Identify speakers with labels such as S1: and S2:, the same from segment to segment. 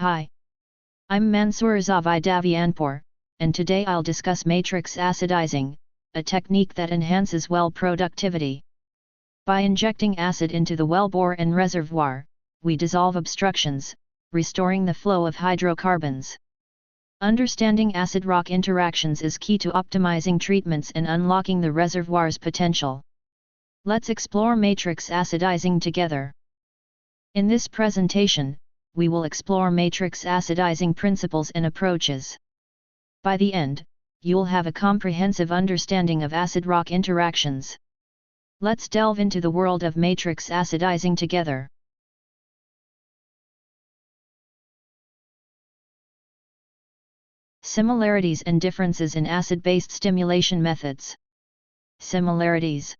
S1: Hi. I'm Mansoor Zavidavianpour, and today I'll discuss matrix acidizing, a technique that enhances well productivity. By injecting acid into the wellbore and reservoir, we dissolve obstructions, restoring the flow of hydrocarbons. Understanding acid-rock interactions is key to optimizing treatments and unlocking the reservoir's potential. Let's explore matrix acidizing together. In this presentation, we will explore matrix acidizing principles and approaches. By the end, you'll have a comprehensive understanding of acid-rock interactions. Let's delve into the world of matrix acidizing together. Similarities and differences in acid-based stimulation methods. Similarities.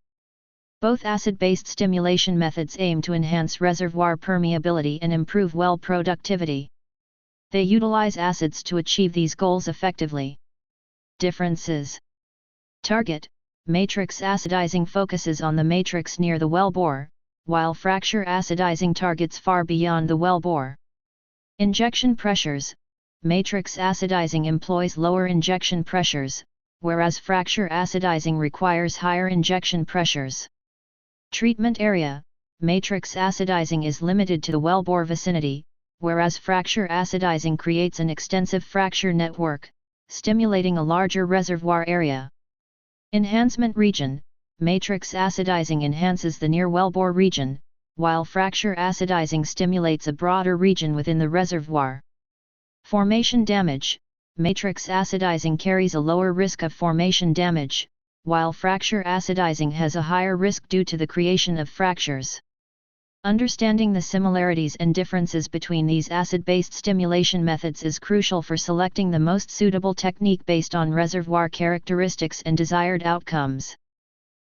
S1: Both acid-based stimulation methods aim to enhance reservoir permeability and improve well productivity. They utilize acids to achieve these goals effectively. Differences. Target. Matrix acidizing focuses on the matrix near the wellbore, while fracture acidizing targets far beyond the wellbore. Injection pressures. Matrix acidizing employs lower injection pressures, whereas fracture acidizing requires higher injection pressures. Treatment area. Matrix acidizing is limited to the wellbore vicinity, whereas fracture acidizing creates an extensive fracture network, stimulating a larger reservoir area. Enhancement region. Matrix acidizing enhances the near wellbore region, while fracture acidizing stimulates a broader region within the reservoir. Formation damage. Matrix acidizing carries a lower risk of formation damage, while fracture acidizing has a higher risk due to the creation of fractures. Understanding the similarities and differences between these acid-based stimulation methods is crucial for selecting the most suitable technique based on reservoir characteristics and desired outcomes.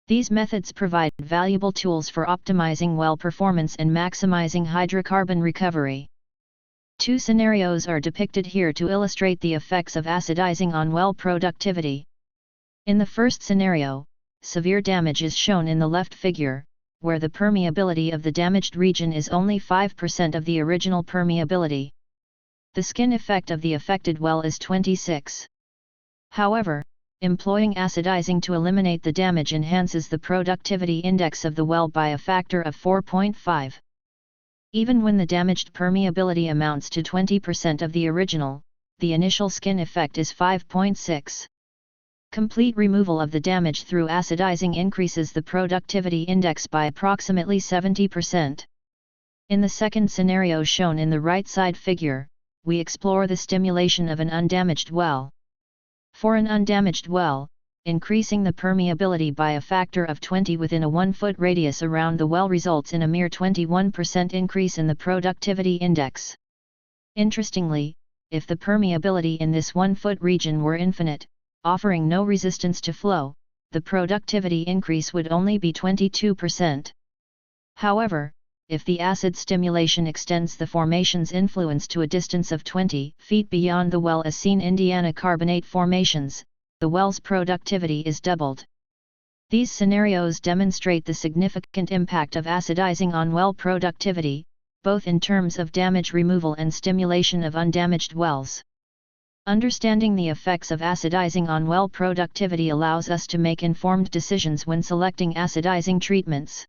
S1: These methods provide valuable tools for optimizing well performance and maximizing hydrocarbon recovery. Two scenarios are depicted here to illustrate the effects of acidizing on well productivity. In the first scenario, severe damage is shown in the left figure, where the permeability of the damaged region is only 5% of the original permeability. The skin effect of the affected well is 26. However, employing acidizing to eliminate the damage enhances the productivity index of the well by a factor of 4.5. Even when the damaged permeability amounts to 20% of the original, the initial skin effect is 5.6. Complete removal of the damage through acidizing increases the productivity index by approximately 70%. In the second scenario shown in the right side figure, we explore the stimulation of an undamaged well. For an undamaged well, increasing the permeability by a factor of 20 within a 1-foot radius around the well results in a mere 21% increase in the productivity index. Interestingly, if the permeability in this 1-foot region were infinite, offering no resistance to flow, the productivity increase would only be 22%. However, if the acid stimulation extends the formation's influence to a distance of 20 feet beyond the well as seen in Indiana carbonate formations, the well's productivity is doubled. These scenarios demonstrate the significant impact of acidizing on well productivity, both in terms of damage removal and stimulation of undamaged wells. Understanding the effects of acidizing on well productivity allows us to make informed decisions when selecting acidizing treatments.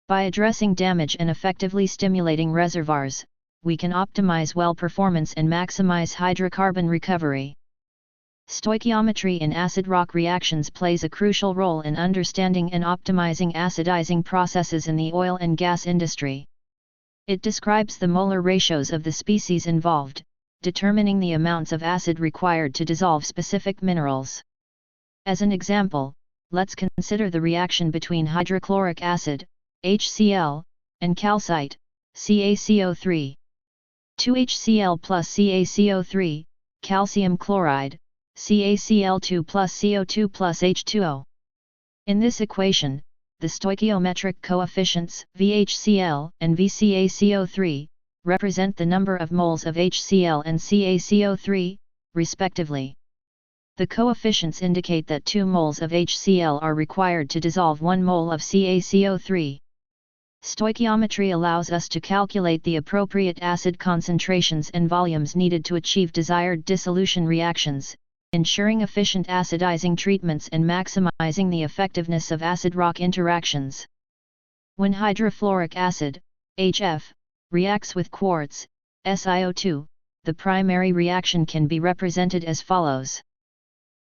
S1: By addressing damage and effectively stimulating reservoirs, we can optimize well performance and maximize hydrocarbon recovery. Stoichiometry in acid-rock reactions plays a crucial role in understanding and optimizing acidizing processes in the oil and gas industry. It describes the molar ratios of the species involved, determining the amounts of acid required to dissolve specific minerals. As an example, let's consider the reaction between hydrochloric acid, HCl, and calcite, CaCO3. 2HCl plus CaCO3, calcium chloride, CaCl2 plus CO2 plus H2O. In this equation, the stoichiometric coefficients VHCl and VCaCO3 represent the number of moles of HCl and CaCO3, respectively. The coefficients indicate that 2 moles of HCl are required to dissolve 1 mole of CaCO3. Stoichiometry allows us to calculate the appropriate acid concentrations and volumes needed to achieve desired dissolution reactions, ensuring efficient acidizing treatments and maximizing the effectiveness of acid-rock interactions. When hydrofluoric acid, HF, reacts with quartz, SiO2, the primary reaction can be represented as follows.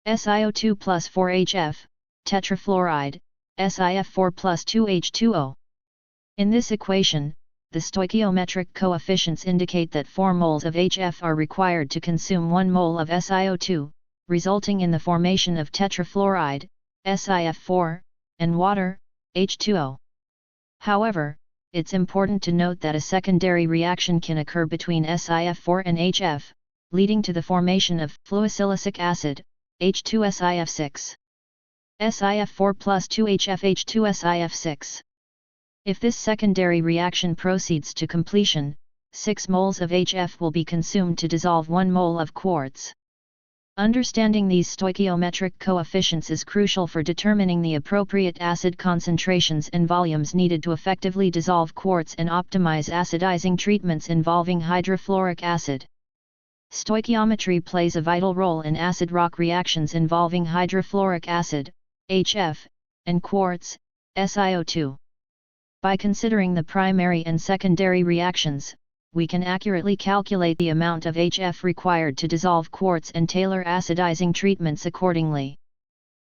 S1: SiO2 plus 4HF, tetrafluoride, SiF4 plus 2H2O. In this equation, the stoichiometric coefficients indicate that 4 moles of HF are required to consume 1 mole of SiO2, resulting in the formation of tetrafluoride, SiF4, and water, H2O. However, it's important to note that a secondary reaction can occur between SiF4 and HF, leading to the formation of fluosilicic acid, H2SiF6. SiF4 plus 2HF H2SiF6. If this secondary reaction proceeds to completion, 6 moles of HF will be consumed to dissolve 1 mole of quartz. Understanding these stoichiometric coefficients is crucial for determining the appropriate acid concentrations and volumes needed to effectively dissolve quartz and optimize acidizing treatments involving hydrofluoric acid. Stoichiometry plays a vital role in acid-rock reactions involving hydrofluoric acid, HF, and quartz, SiO2. By considering the primary and secondary reactions, we can accurately calculate the amount of HF required to dissolve quartz and tailor acidizing treatments accordingly.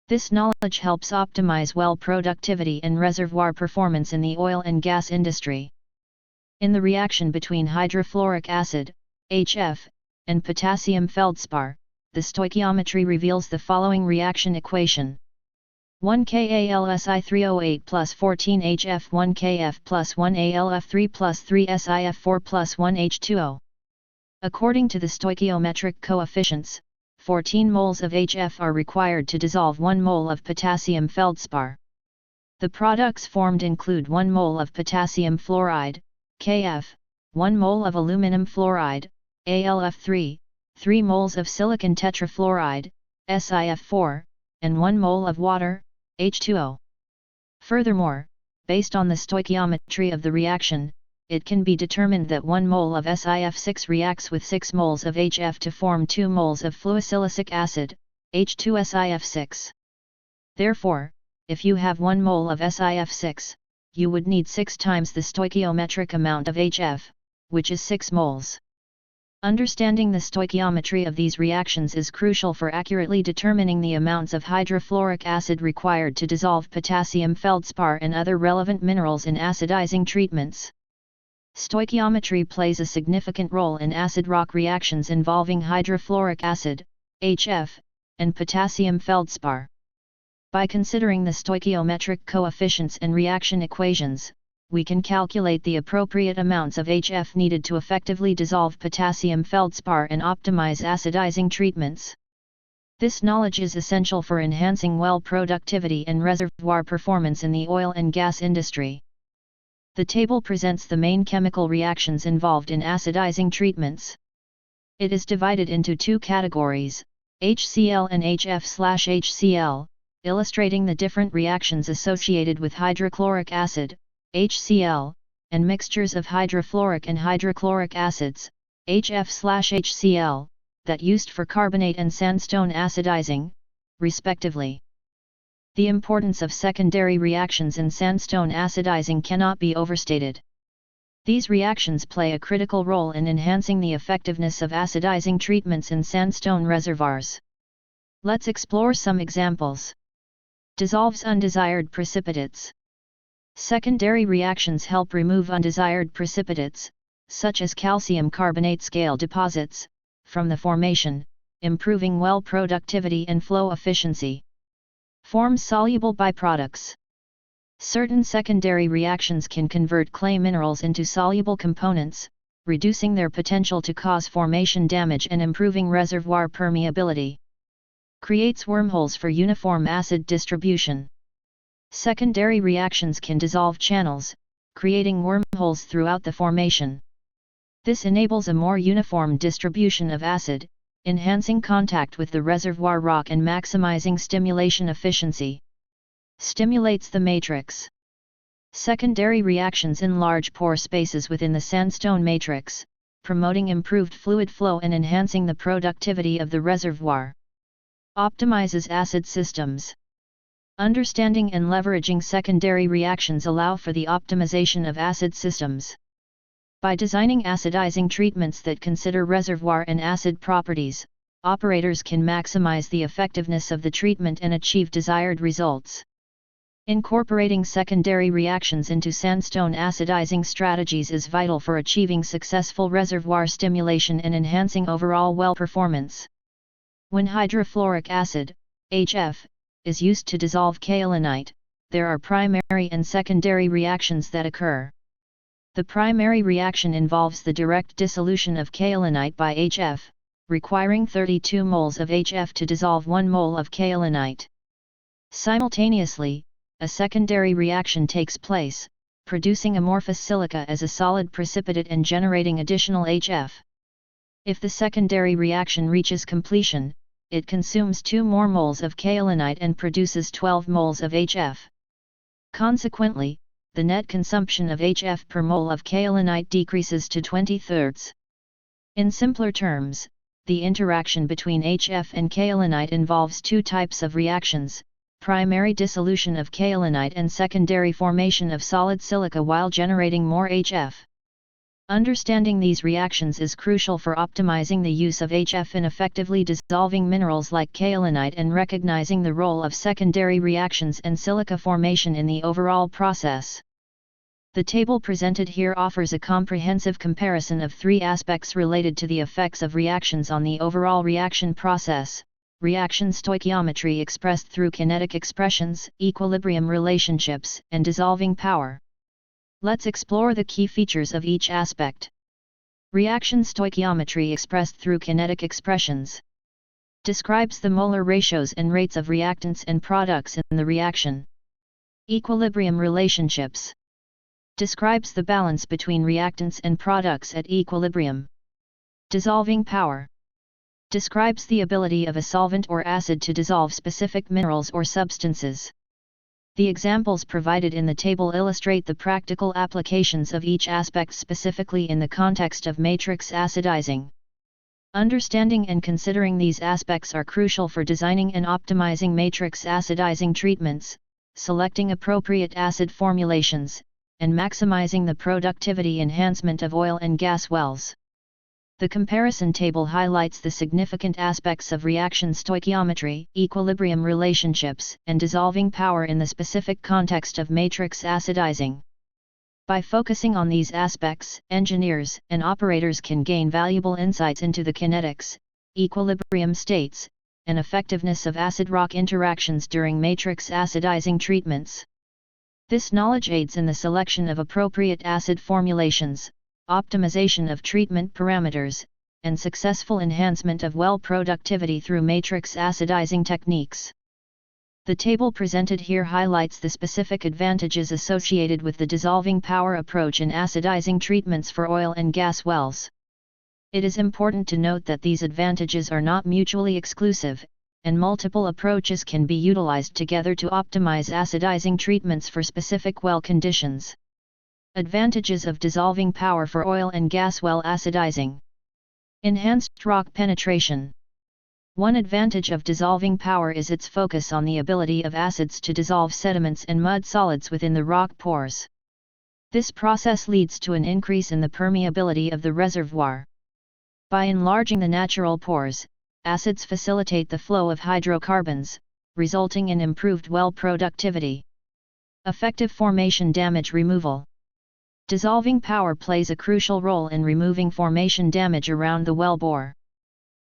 S1: This knowledge helps optimize well productivity and reservoir performance in the oil and gas industry. In the reaction between hydrofluoric acid, HF, and potassium feldspar, the stoichiometry reveals the following reaction equation. 1 KALSI308 plus 14 HF 1 KF plus 1 ALF3 plus 3 SiF4 plus 1 H2O. According to the stoichiometric coefficients, 14 moles of HF are required to dissolve 1 mole of potassium feldspar. The products formed include 1 mole of potassium fluoride, KF, 1 mole of aluminum fluoride, ALF3, 3 moles of silicon tetrafluoride, SiF4, and 1 mole of water, H2O. Furthermore, based on the stoichiometry of the reaction, it can be determined that 1 mole of SiF6 reacts with 6 moles of HF to form 2 moles of fluosilicic acid, H2SiF6. Therefore, if you have 1 mole of SiF6, you would need 6 times the stoichiometric amount of HF, which is 6 moles. Understanding the stoichiometry of these reactions is crucial for accurately determining the amounts of hydrofluoric acid required to dissolve potassium feldspar and other relevant minerals in acidizing treatments. Stoichiometry plays a significant role in acid-rock reactions involving hydrofluoric acid, HF, and potassium feldspar. By considering the stoichiometric coefficients and reaction equations, we can calculate the appropriate amounts of HF needed to effectively dissolve potassium feldspar and optimize acidizing treatments. This knowledge is essential for enhancing well productivity and reservoir performance in the oil and gas industry. The table presents the main chemical reactions involved in acidizing treatments. It is divided into 2 categories, HCl and HF/HCl, illustrating the different reactions associated with hydrochloric acid, HCl, and mixtures of hydrofluoric and hydrochloric acids, HF/HCl, that used for carbonate and sandstone acidizing, respectively. The importance of secondary reactions in sandstone acidizing cannot be overstated. These reactions play a critical role in enhancing the effectiveness of acidizing treatments in sandstone reservoirs. Let's explore some examples. Dissolves undesired precipitates. Secondary reactions help remove undesired precipitates, such as calcium carbonate scale deposits, from the formation, improving well productivity and flow efficiency. Forms soluble byproducts. Certain secondary reactions can convert clay minerals into soluble components, reducing their potential to cause formation damage and improving reservoir permeability. Creates wormholes for uniform acid distribution. Secondary reactions can dissolve channels, creating wormholes throughout the formation. This enables a more uniform distribution of acid, enhancing contact with the reservoir rock and maximizing stimulation efficiency. Stimulates the matrix. Secondary reactions in large pore spaces within the sandstone matrix, promoting improved fluid flow and enhancing the productivity of the reservoir. Optimizes acid systems. Understanding and leveraging secondary reactions allow for the optimization of acid systems. By designing acidizing treatments that consider reservoir and acid properties, operators can maximize the effectiveness of the treatment and achieve desired results. Incorporating secondary reactions into sandstone acidizing strategies is vital for achieving successful reservoir stimulation and enhancing overall well performance. When hydrofluoric acid, HF, is used to dissolve kaolinite, there are primary and secondary reactions that occur. The primary reaction involves the direct dissolution of kaolinite by HF, requiring 32 moles of HF to dissolve 1 mole of kaolinite. Simultaneously, a secondary reaction takes place, producing amorphous silica as a solid precipitate and generating additional HF. If the secondary reaction reaches completion, it consumes 2 more moles of kaolinite and produces 12 moles of HF. Consequently, the net consumption of HF per mole of kaolinite decreases to 20/3. In simpler terms, the interaction between HF and kaolinite involves two types of reactions: primary dissolution of kaolinite and secondary formation of solid silica while generating more HF. Understanding these reactions is crucial for optimizing the use of HF in effectively dissolving minerals like kaolinite and recognizing the role of secondary reactions and silica formation in the overall process. The table presented here offers a comprehensive comparison of 3 aspects related to the effects of reactions on the overall reaction process: reaction stoichiometry expressed through kinetic expressions, equilibrium relationships, and dissolving power. Let's explore the key features of each aspect. Reaction stoichiometry expressed through kinetic expressions describes the molar ratios and rates of reactants and products in the reaction. Equilibrium relationships describes the balance between reactants and products at equilibrium. Dissolving power describes the ability of a solvent or acid to dissolve specific minerals or substances. The examples provided in the table illustrate the practical applications of each aspect specifically in the context of matrix acidizing. Understanding and considering these aspects are crucial for designing and optimizing matrix acidizing treatments, selecting appropriate acid formulations, and maximizing the productivity enhancement of oil and gas wells. The comparison table highlights the significant aspects of reaction stoichiometry, equilibrium relationships, and dissolving power in the specific context of matrix acidizing. By focusing on these aspects, engineers and operators can gain valuable insights into the kinetics, equilibrium states, and effectiveness of acid-rock interactions during matrix acidizing treatments. This knowledge aids in the selection of appropriate acid formulations, optimization of treatment parameters, and successful enhancement of well productivity through matrix acidizing techniques. The table presented here highlights the specific advantages associated with the dissolving power approach in acidizing treatments for oil and gas wells. It is important to note that these advantages are not mutually exclusive, and multiple approaches can be utilized together to optimize acidizing treatments for specific well conditions. Advantages of dissolving power for oil and gas well acidizing. Enhanced rock penetration. One advantage of dissolving power is its focus on the ability of acids to dissolve sediments and mud solids within the rock pores. This process leads to an increase in the permeability of the reservoir. By enlarging the natural pores, acids facilitate the flow of hydrocarbons, resulting in improved well productivity. Effective formation damage removal. Dissolving power plays a crucial role in removing formation damage around the wellbore.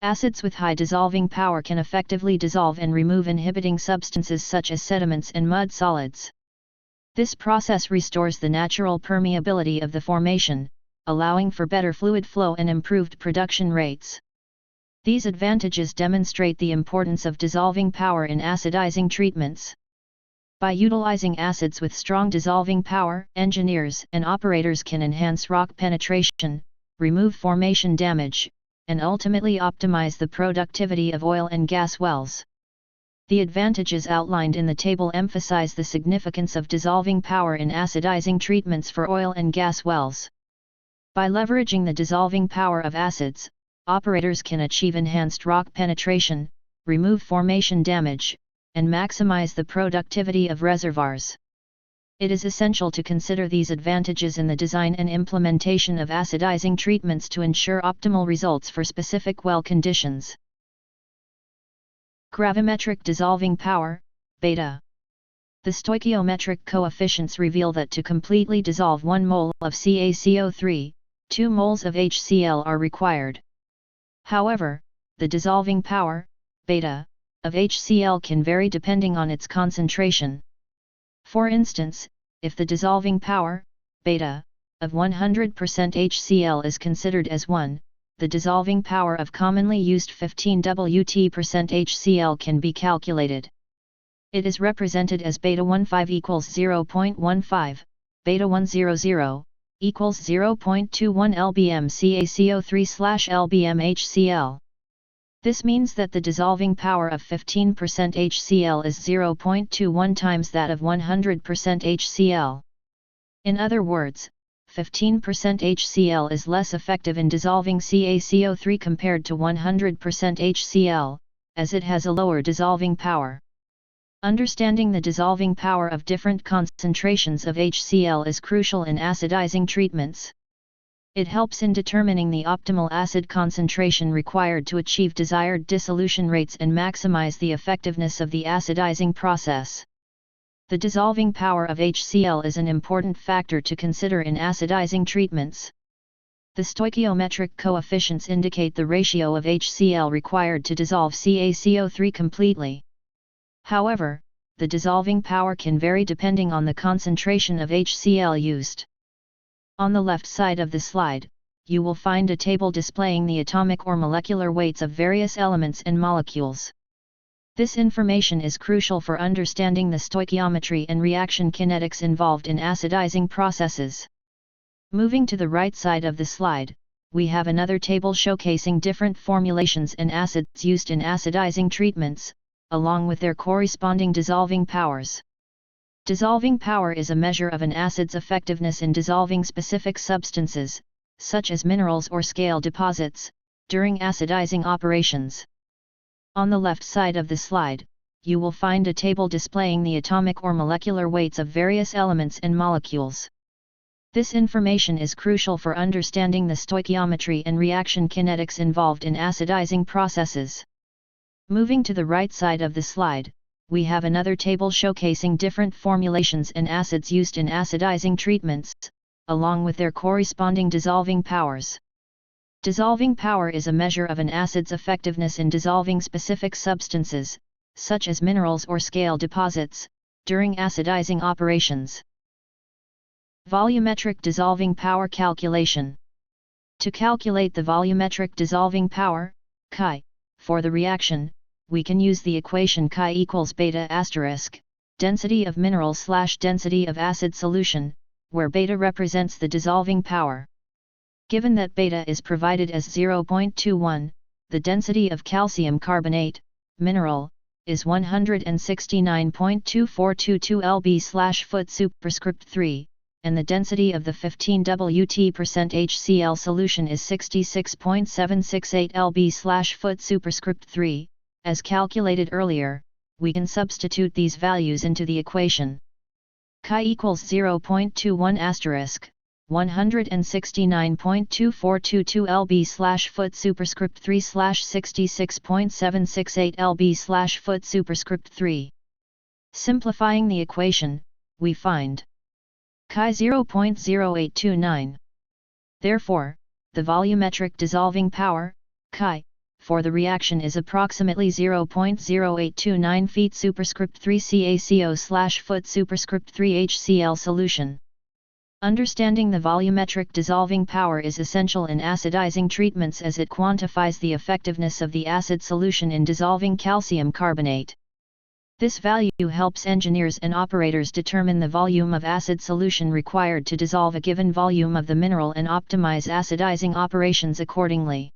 S1: Acids with high dissolving power can effectively dissolve and remove inhibiting substances such as sediments and mud solids. This process restores the natural permeability of the formation, allowing for better fluid flow and improved production rates. These advantages demonstrate the importance of dissolving power in acidizing treatments. By utilizing acids with strong dissolving power, engineers and operators can enhance rock penetration, remove formation damage, and ultimately optimize the productivity of oil and gas wells. The advantages outlined in the table emphasize the significance of dissolving power in acidizing treatments for oil and gas wells. By leveraging the dissolving power of acids, operators can achieve enhanced rock penetration, remove formation damage, and maximize the productivity of reservoirs. It is essential to consider these advantages in the design and implementation of acidizing treatments to ensure optimal results for specific well conditions. Gravimetric dissolving power, beta. The stoichiometric coefficients reveal that to completely dissolve 1 mole of CaCO3, 2 moles of HCl are required. However, the dissolving power, beta, of HCl can vary depending on its concentration. For instance, if the dissolving power, beta, of 100% HCl is considered as 1, the dissolving power of commonly used 15 Wt% HCl can be calculated. It is represented as beta 15 equals 0.15, beta 100 equals 0.21 lbm CaCO3/lbm HCl. This means that the dissolving power of 15% HCl is 0.21 times that of 100% HCl. In other words, 15% HCl is less effective in dissolving CaCO3 compared to 100% HCl, as it has a lower dissolving power. Understanding the dissolving power of different concentrations of HCl is crucial in acidizing treatments. It helps in determining the optimal acid concentration required to achieve desired dissolution rates and maximize the effectiveness of the acidizing process. The dissolving power of HCl is an important factor to consider in acidizing treatments. The stoichiometric coefficients indicate the ratio of HCl required to dissolve CaCO3 completely. However, the dissolving power can vary depending on the concentration of HCl used. On the left side of the slide, you will find a table displaying the atomic or molecular weights of various elements and molecules. This information is crucial for understanding the stoichiometry and reaction kinetics involved in acidizing processes. Moving to the right side of the slide, we have another table showcasing different formulations and acids used in acidizing treatments, along with their corresponding dissolving powers. Dissolving power is a measure of an acid's effectiveness in dissolving specific substances, such as minerals or scale deposits, during acidizing operations. On the left side of the slide, you will find a table displaying the atomic or molecular weights of various elements and molecules. This information is crucial for understanding the stoichiometry and reaction kinetics involved in acidizing processes. Moving to the right side of the slide, we have another table showcasing different formulations and acids used in acidizing treatments, along with their corresponding dissolving powers. Dissolving power is a measure of an acid's effectiveness in dissolving specific substances, such as minerals or scale deposits, during acidizing operations. Volumetric dissolving power calculation. To calculate the volumetric dissolving power, chi, for the reaction, we can use the equation chi equals beta asterisk, density of mineral/density of acid solution, where beta represents the dissolving power. Given that beta is provided as 0.21, the density of calcium carbonate, mineral, is 169.2422 lb/foot superscript 3, and the density of the 15 Wt% HCl solution is 66.768 lb/foot superscript 3, as calculated earlier, we can substitute these values into the equation. Chi equals 0.21 asterisk, 169.2422 lb/foot superscript 3/66.768 lb/foot superscript 3. Simplifying the equation, we find chi 0.0829. Therefore, the volumetric dissolving power, chi, for the reaction is approximately 0.0829 feet superscript 3 CaCO/foot superscript 3 HCl solution. Understanding the volumetric dissolving power is essential in acidizing treatments as it quantifies the effectiveness of the acid solution in dissolving calcium carbonate. This value helps engineers and operators determine the volume of acid solution required to dissolve a given volume of the mineral and optimize acidizing operations accordingly.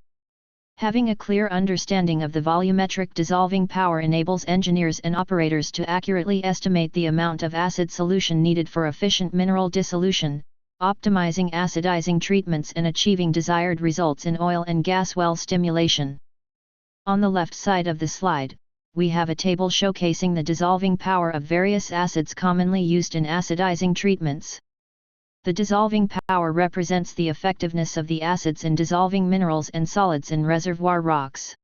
S1: Having a clear understanding of the volumetric dissolving power enables engineers and operators to accurately estimate the amount of acid solution needed for efficient mineral dissolution, optimizing acidizing treatments and achieving desired results in oil and gas well stimulation. On the left side of the slide, we have a table showcasing the dissolving power of various acids commonly used in acidizing treatments. The dissolving power represents the effectiveness of the acids in dissolving minerals and solids in reservoir rocks.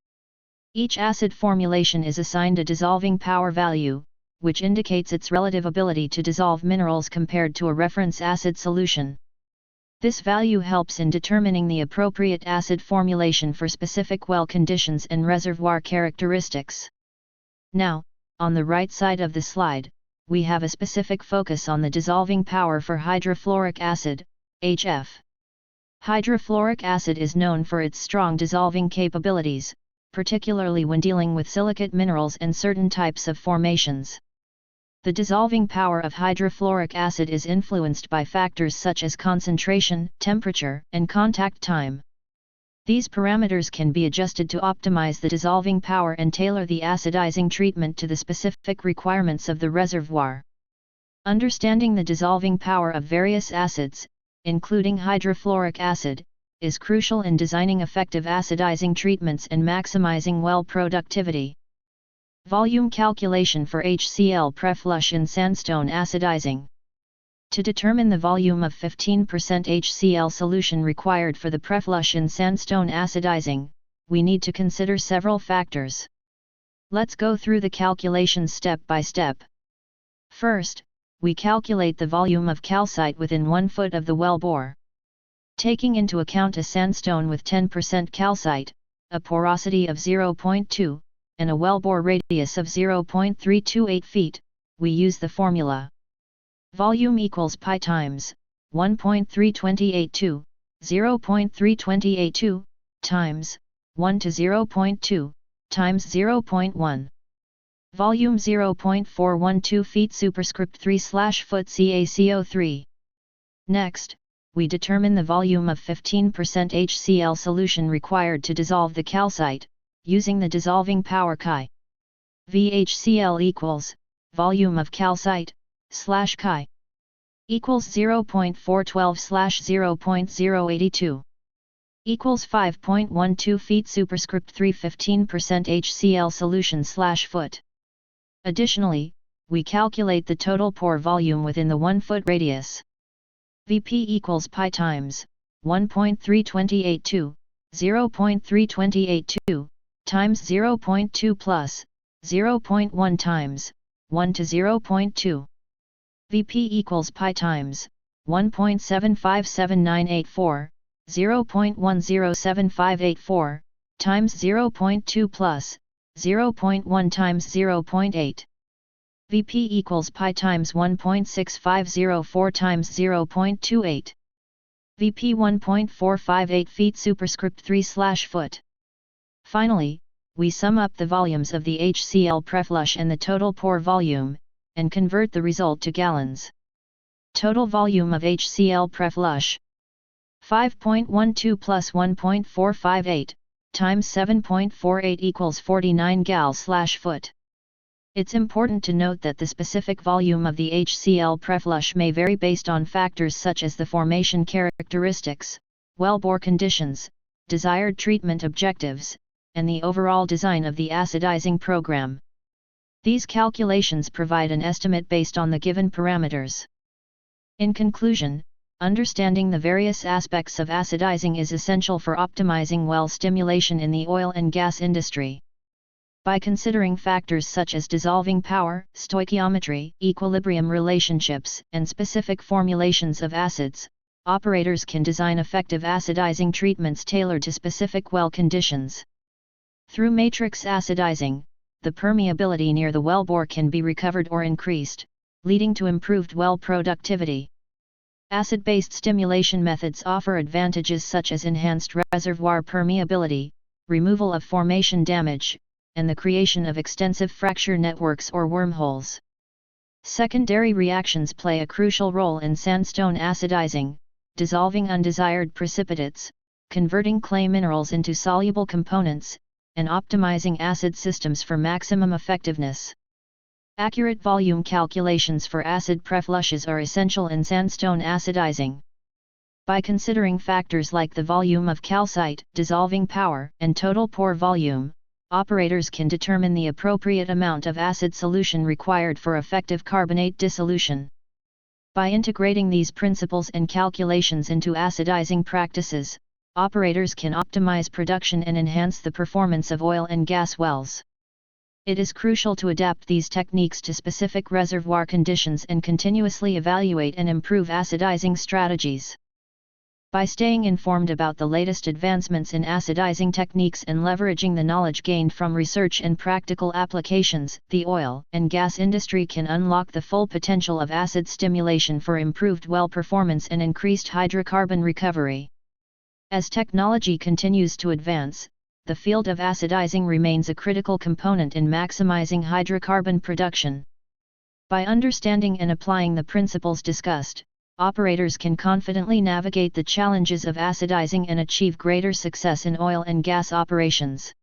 S1: Each acid formulation is assigned a dissolving power value, which indicates its relative ability to dissolve minerals compared to a reference acid solution. This value helps in determining the appropriate acid formulation for specific well conditions and reservoir characteristics. Now, on the right side of the slide, we have a specific focus on the dissolving power for hydrofluoric acid, HF. Hydrofluoric acid is known for its strong dissolving capabilities, particularly when dealing with silicate minerals and certain types of formations. The dissolving power of hydrofluoric acid is influenced by factors such as concentration, temperature, and contact time. These parameters can be adjusted to optimize the dissolving power and tailor the acidizing treatment to the specific requirements of the reservoir. Understanding the dissolving power of various acids, including hydrofluoric acid, is crucial in designing effective acidizing treatments and maximizing well productivity. Volume calculation for HCl preflush in sandstone acidizing. To determine the volume of 15% HCl solution required for the preflush in sandstone acidizing, we need to consider several factors. Let's go through the calculations step by step. First, we calculate the volume of calcite within 1 foot of the well bore. Taking into account a sandstone with 10% calcite, a porosity of 0.2, and a wellbore radius of 0.328 feet, we use the formula. Volume equals pi times 1.3282, 0.3282, times 1 to 0.2, times 0.1. Volume 0.412 feet superscript 3/foot CaCO3. Next, we determine the volume of 15% HCl solution required to dissolve the calcite, using the dissolving power chi. VHCl equals volume of calcite / chi equals 0.412/0.082 equals 5.12 feet superscript 3 15% HCl solution /foot. Additionally, we calculate the total pore volume within the 1 foot radius. Vp equals pi times 1.3282, 0.3282, times 0.2 plus 0.1 times 1 to 0.2. Vp equals pi times 1.757984, 0.107584, times 0.2 plus 0.1 times 0.8. Vp equals pi times 1.6504 times 0.28. Vp 1.458 feet superscript 3/foot. Finally, we sum up the volumes of the HCl preflush and the total pore volume, and convert the result to gallons. Total volume of HCl preflush: 5.12 plus 1.458, times 7.48 equals 49 gal/foot. It's important to note that the specific volume of the HCl preflush may vary based on factors such as the formation characteristics, wellbore conditions, desired treatment objectives, and the overall design of the acidizing program. These calculations provide an estimate based on the given parameters. In conclusion, understanding the various aspects of acidizing is essential for optimizing well stimulation in the oil and gas industry. By considering factors such as dissolving power, stoichiometry, equilibrium relationships, and specific formulations of acids, operators can design effective acidizing treatments tailored to specific well conditions. Through matrix acidizing, the permeability near the wellbore can be recovered or increased, leading to improved well productivity. Acid-based stimulation methods offer advantages such as enhanced reservoir permeability, removal of formation damage, and the creation of extensive fracture networks or wormholes. Secondary reactions play a crucial role in sandstone acidizing, dissolving undesired precipitates, converting clay minerals into soluble components, and optimizing acid systems for maximum effectiveness. Accurate volume calculations for acid preflushes are essential in sandstone acidizing. By considering factors like the volume of calcite, dissolving power, and total pore volume, operators can determine the appropriate amount of acid solution required for effective carbonate dissolution. By integrating these principles and calculations into acidizing practices, operators can optimize production and enhance the performance of oil and gas wells. It is crucial to adapt these techniques to specific reservoir conditions and continuously evaluate and improve acidizing strategies. By staying informed about the latest advancements in acidizing techniques and leveraging the knowledge gained from research and practical applications, the oil and gas industry can unlock the full potential of acid stimulation for improved well performance and increased hydrocarbon recovery. As technology continues to advance, the field of acidizing remains a critical component in maximizing hydrocarbon production. By understanding and applying the principles discussed, operators can confidently navigate the challenges of acidizing and achieve greater success in oil and gas operations.